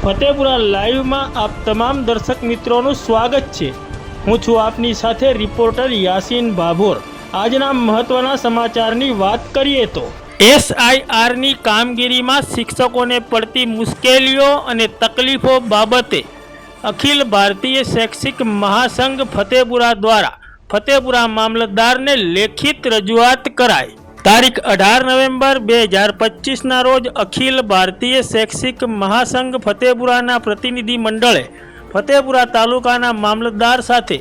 ફતેપુરા લાઈવમાં આપ તમામ દર્શક મિત્રોનું સ્વાગત છે। હું છું આપની સાથે રિપોર્ટર યાસીન ભાભોર। આજના મહત્વના સમાચારની વાત કરીએ તો એસઆઈઆરની કામગીરીમાં શિક્ષકોને પડતી મુશ્કેલીઓ અને તકલીફો બાબતે અખિલ ભારતીય શૈક્ષિક મહાસંઘ ફતેપુરા દ્વારા ફતેપુરા મામલતદારને લેખિત રજૂઆત કરાઈ। તારીખ 18 નવેમ્બર 2025ના રોજ અખિલ ભારતીય શૈક્ષિક મહાસંઘ ફતેપુરાના પ્રતિનિધિ મંડળે ફતેપુરા તાલુકાના મામલતદાર સાથે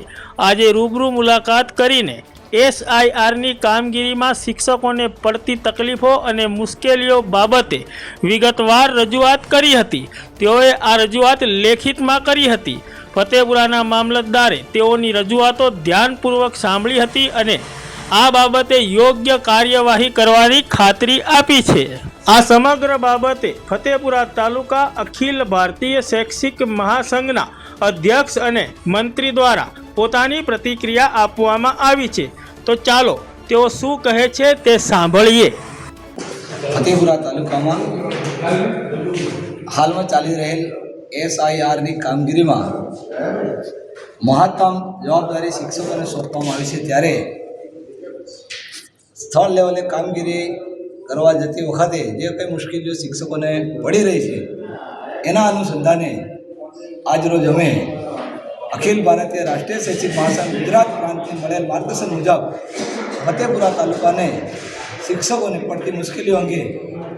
આજે રૂબરૂ મુલાકાત કરીને એસઆઈઆરની કામગીરીમાં શિક્ષકોને પડતી તકલીફો અને મુશ્કેલીઓ બાબતે વિગતવાર રજૂઆત કરી હતી। તેઓએ આ રજૂઆત લેખિતમાં કરી હતી। ફતેપુરાના મામલતદારે તેઓની રજૂઆતો ધ્યાનપૂર્વક સાંભળી હતી અને આ બાબતે યોગ્ય કાર્યવાહી કરવાની ખાતરી આપી છે। આ સમગ્ર બાબતે ફતેપુરા તાલુકા અખિલ ભારતીય શૈક્ષિક મહાસંઘના અધ્યક્ષ અને મંત્રી દ્વારા પોતાની પ્રતિક્રિયા આપવામાં આવી છે। તો ચાલો તેઓ શું કહે છે તે સાંભળીએ। ફતેપુરા તાલુકામાં હાલમાં ચાલી રહેલ એસઆઈઆરની કામગીરીમાં મહત્તમ જવાબદારી શિક્ષકોને સોંપવામાં આવી છે, ત્યારે સ્થળ લેવલે કામગીરી કરવા જતી વખતે જે કંઈ મુશ્કેલીઓ શિક્ષકોને પડી રહી છે એના અનુસંધાને આજરોજ અમે અખિલ ભારતીય રાષ્ટ્રીય શૈક્ષિક મહાસંઘ ગુજરાત પ્રાંતને મળેલ માર્ગદર્શન મુજબ ફતેપુરા તાલુકાને શિક્ષકોને પડતી મુશ્કેલીઓ અંગે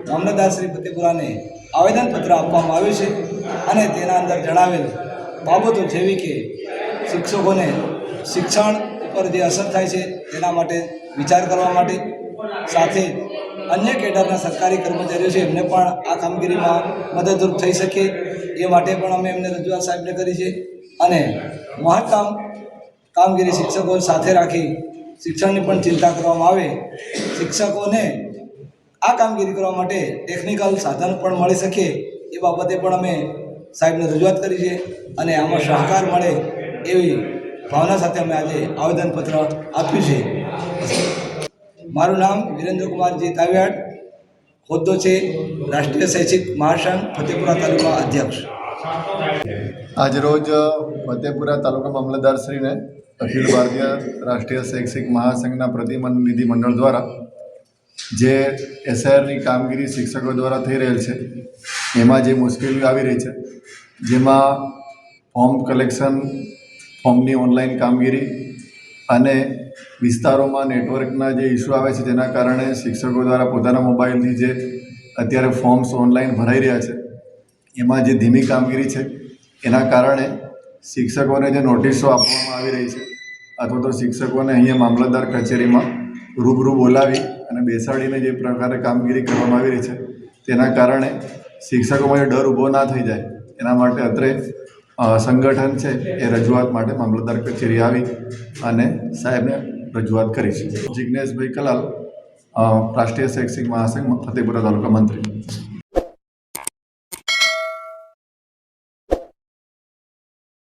મામલતદાર શ્રી ફતેપુરાને આવેદનપત્ર આપવામાં આવ્યું છે અને તેના અંદર જણાવેલ બાબતો જેવી કે શિક્ષકોને શિક્ષણ ઉપર જે અસર થાય છે તેના માટે વિચાર કરવા માટે, સાથે અન્ય કેડરના સરકારી કર્મચારીઓ છે એમને પણ આ કામગીરીમાં મદદરૂપ થઈ શકે એ માટે પણ અમે એમને રજૂઆત સાહેબને કરી છે અને મહત્તમ કામગીરી શિક્ષકો સાથે રાખી શિક્ષણની પણ ચિંતા કરવામાં આવે। શિક્ષકોને આ કામગીરી કરવા માટે ટેકનિકલ સાધન પણ મળી શકે એ બાબતે પણ અમે સાહેબને રજૂઆત કરી છે અને આમાં સહકાર મળે એવી ભાવના સાથે અમે આજે આવેદનપત્ર આપ્યું છે। મારું નામ વિરેન્દ્રકુમારજી તાવિયાડ, હોદ્દો છે રાષ્ટ્રીય શૈક્ષિક મહાસંઘ ફતેપુરા તાલુકા અધ્યક્ષ। આજરોજ ફતેપુરા તાલુકા મામલતદારશ્રીને અખિલ ભારતીય રાષ્ટ્રીય શૈક્ષિક મહાસંઘના પ્રતિનિધિ મંડળ દ્વારા જે એસઆઈઆરની કામગીરી શિક્ષકો દ્વારા થઈ રહેલ છે એમાં જે મુશ્કેલીઓ આવી રહી છે, જેમાં ફોર્મ કલેક્શન, ફોર્મની ઓનલાઈન કામગીરી અને વિસ્તારોમાં નેટવર્કના જે ઇસ્યુ આવે છે તેના કારણે શિક્ષકો દ્વારા પોતાના મોબાઈલથી જે અત્યારે ફોર્મ્સ ઓનલાઈન ભરાઈ રહ્યા છે એમાં જે ધીમી કામગીરી છે એના કારણે શિક્ષકોને જે નોટિસો આપવામાં આવી રહી છે અથવા તો શિક્ષકોને અહીંયા મામલતદાર કચેરીમાં રૂબરૂ બોલાવી અને બેસાડીને જે પ્રકારે કામગીરી કરવામાં આવી રહી છે તેના કારણે શિક્ષકોમાં જે ડર ઊભો ના થઈ જાય એના માટે અત્રે સંગઠન છે એ રજૂઆત માટે મામલતદાર કચેરી આવી અને સાહેબને રજૂઆત કરી છે। જિજ્ઞેશભાઈ કલાલ, રાષ્ટ્રીય શૈક્ષિક મહાસંઘ ફતેપુરા તાલુકા મંત્રી।